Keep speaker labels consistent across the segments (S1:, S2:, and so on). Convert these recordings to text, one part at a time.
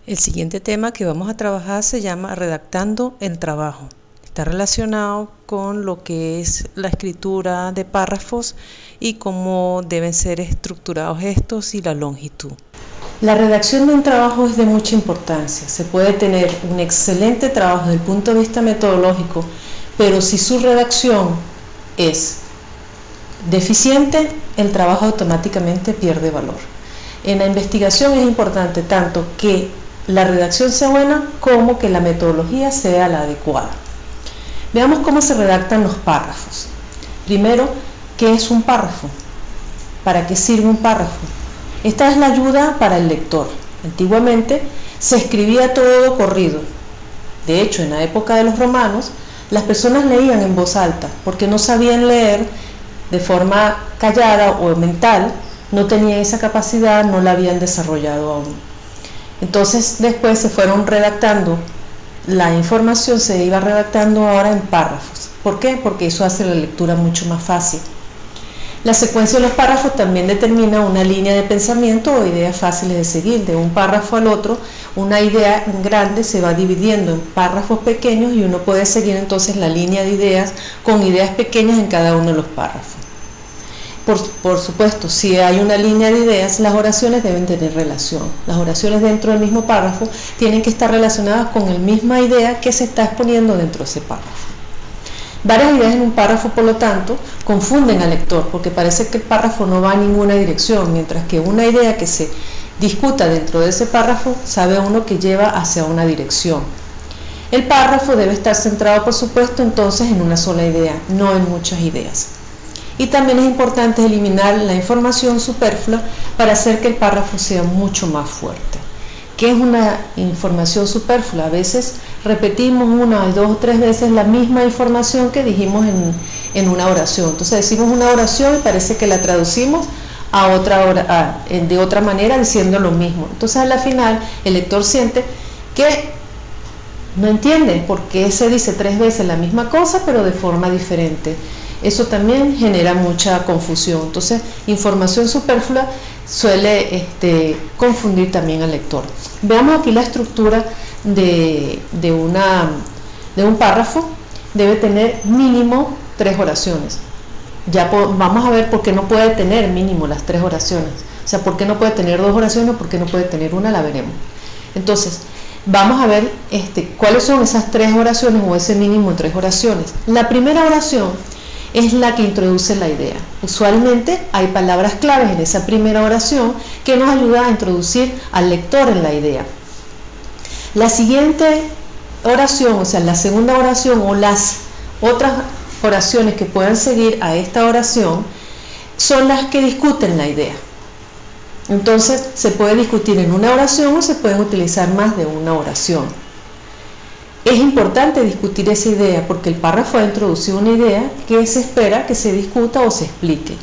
S1: El siguiente tema que vamos a trabajar se llama redactando el trabajo. Está relacionado con lo que es la escritura de párrafos y cómo deben ser estructurados estos y la longitud. La redacción de un trabajo es de mucha importancia. Se puede tener un excelente trabajo desde el punto de vista metodológico, pero si su redacción es deficiente, el trabajo automáticamente pierde valor. En la investigación es importante tanto que la redacción sea buena como que la metodología sea la adecuada. Veamos cómo se redactan los párrafos. Primero, ¿qué es un párrafo? ¿Para qué sirve un párrafo? Esta es la ayuda para el lector. Antiguamente se escribía todo corrido. De hecho, en la época de los romanos, las personas leían en voz alta porque no sabían leer de forma callada o mental, no tenían esa capacidad, no la habían desarrollado aún. Entonces después se fueron redactando, la información se iba redactando ahora en párrafos. ¿Por qué? Porque eso hace la lectura mucho más fácil. La secuencia de los párrafos también determina una línea de pensamiento o ideas fáciles de seguir. De un párrafo al otro, una idea grande se va dividiendo en párrafos pequeños y uno puede seguir entonces la línea de ideas con ideas pequeñas en cada uno de los párrafos. Por supuesto, si hay una línea de ideas, las oraciones deben tener relación. Las oraciones dentro del mismo párrafo tienen que estar relacionadas con la misma idea que se está exponiendo dentro de ese párrafo. Varias ideas en un párrafo, por lo tanto, confunden al lector porque parece que el párrafo no va en ninguna dirección, mientras que una idea que se discuta dentro de ese párrafo sabe uno que lleva hacia una dirección. El párrafo debe estar centrado, por supuesto, entonces en una sola idea, no en muchas ideas. Y también es importante eliminar la información superflua para hacer que el párrafo sea mucho más fuerte. ¿Qué es una información superflua? A veces repetimos una, dos o tres veces la misma información que dijimos en una oración. Entonces decimos una oración y parece que la traducimos de otra manera diciendo lo mismo. Entonces a la final el lector siente que no entiende por qué se dice tres veces la misma cosa pero de forma diferente. Eso también genera mucha confusión. Entonces, información superflua suele confundir también al lector. Veamos aquí la estructura de un párrafo. Debe tener mínimo 3 oraciones. Ya vamos a ver por qué no puede tener mínimo las 3 oraciones. O sea, por qué no puede tener 2 oraciones o por qué no puede tener una, la veremos. Entonces, vamos a ver cuáles son esas 3 oraciones o ese mínimo de 3 oraciones. La primera oración es la que introduce la idea. Usualmente hay palabras claves en esa primera oración que nos ayuda a introducir al lector en la idea. La siguiente oración, o sea, la segunda oración o las otras oraciones que puedan seguir a esta oración son las que discuten la idea. Entonces, se puede discutir en una oración o se pueden utilizar más de una oración. Es importante discutir esa idea porque el párrafo ha introducido una idea que se espera que se discuta o se explique.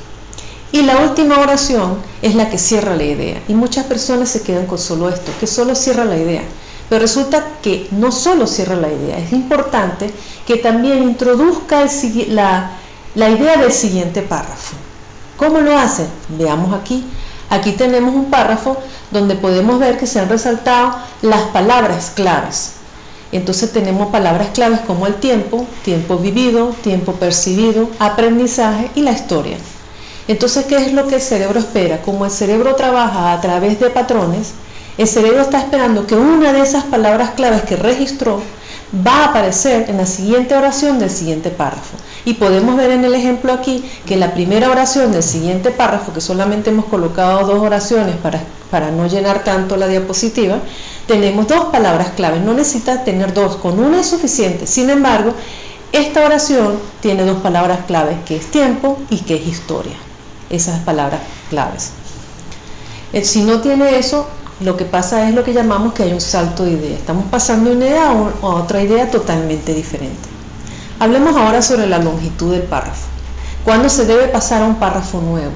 S1: Y la última oración es la que cierra la idea. Y muchas personas se quedan con solo esto, que solo cierra la idea. Pero resulta que no solo cierra la idea, es importante que también introduzca la idea del siguiente párrafo. ¿Cómo lo hace? Veamos aquí. Aquí tenemos un párrafo donde podemos ver que se han resaltado las palabras claves. Entonces tenemos palabras claves como el tiempo, tiempo vivido, tiempo percibido, aprendizaje y la historia. Entonces, ¿qué es lo que el cerebro espera? Como el cerebro trabaja a través de patrones, el cerebro está esperando que una de esas palabras claves que registró va a aparecer en la siguiente oración del siguiente párrafo. Y podemos ver en el ejemplo aquí que la primera oración del siguiente párrafo, que solamente hemos colocado 2 oraciones para no llenar tanto la diapositiva, tenemos 2 palabras claves. No necesita tener 2, con una es suficiente. Sin embargo, esta oración tiene 2 palabras claves, que es tiempo y que es historia. Esas palabras claves. Si no tiene eso, lo que pasa es lo que llamamos que hay un salto de idea. Estamos pasando de una idea a otra idea totalmente diferente. Hablemos ahora sobre la longitud del párrafo. ¿Cuándo se debe pasar a un párrafo nuevo?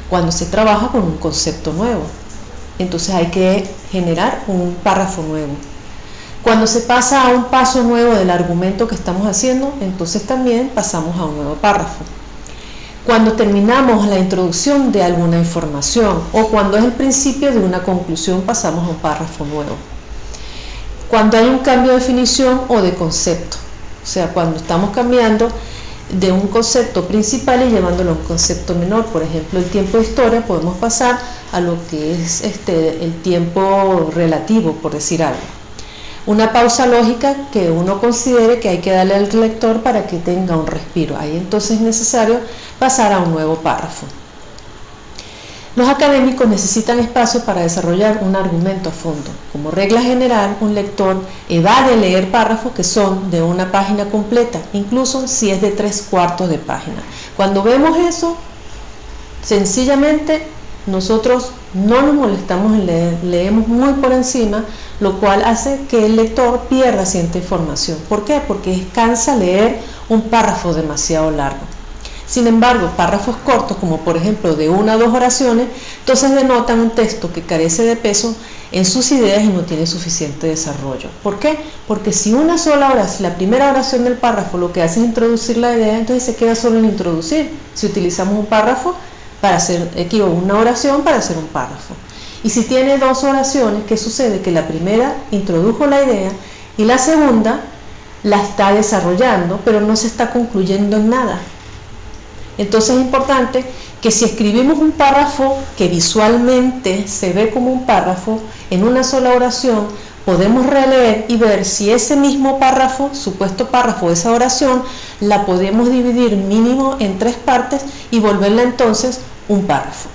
S1: Cuando se trabaja con un concepto nuevo. Entonces hay que generar un párrafo nuevo. Cuando se pasa a un paso nuevo del argumento que estamos haciendo, entonces también pasamos a un nuevo párrafo. Cuando terminamos la introducción de alguna información o cuando es el principio de una conclusión, pasamos a un párrafo nuevo. cuando hay un cambio de definición o de concepto, o sea, cuando estamos cambiando de un concepto principal y llevándolo a un concepto menor. Por ejemplo, el tiempo de historia podemos pasar a lo que es el tiempo relativo, por decir algo. Una pausa lógica que uno considere que hay que darle al lector para que tenga un respiro. Ahí entonces es necesario pasar a un nuevo párrafo. Los académicos necesitan espacio para desarrollar un argumento a fondo. Como regla general, un lector evade leer párrafos que son de una página completa, incluso si es de 3/4 de página. Cuando vemos eso, sencillamente nosotros no nos molestamos en leer, leemos muy por encima, lo cual hace que el lector pierda cierta información. ¿Por qué? Porque cansa leer un párrafo demasiado largo. Sin embargo, párrafos cortos, como por ejemplo de 1 a 2 oraciones, entonces denotan un texto que carece de peso en sus ideas y no tiene suficiente desarrollo. ¿Por qué? Porque si una sola oración, la primera oración del párrafo lo que hace es introducir la idea, entonces se queda solo en introducir. Si utilizamos un párrafo para hacer, una oración para hacer un párrafo. Y si tiene 2 oraciones, ¿qué sucede? Que la primera introdujo la idea y la segunda la está desarrollando, pero no se está concluyendo en nada. Entonces es importante que si escribimos un párrafo que visualmente se ve como un párrafo, en una sola oración podemos releer y ver si ese mismo párrafo, supuesto párrafo, esa oración, la podemos dividir mínimo en 3 partes y volverla entonces un párrafo.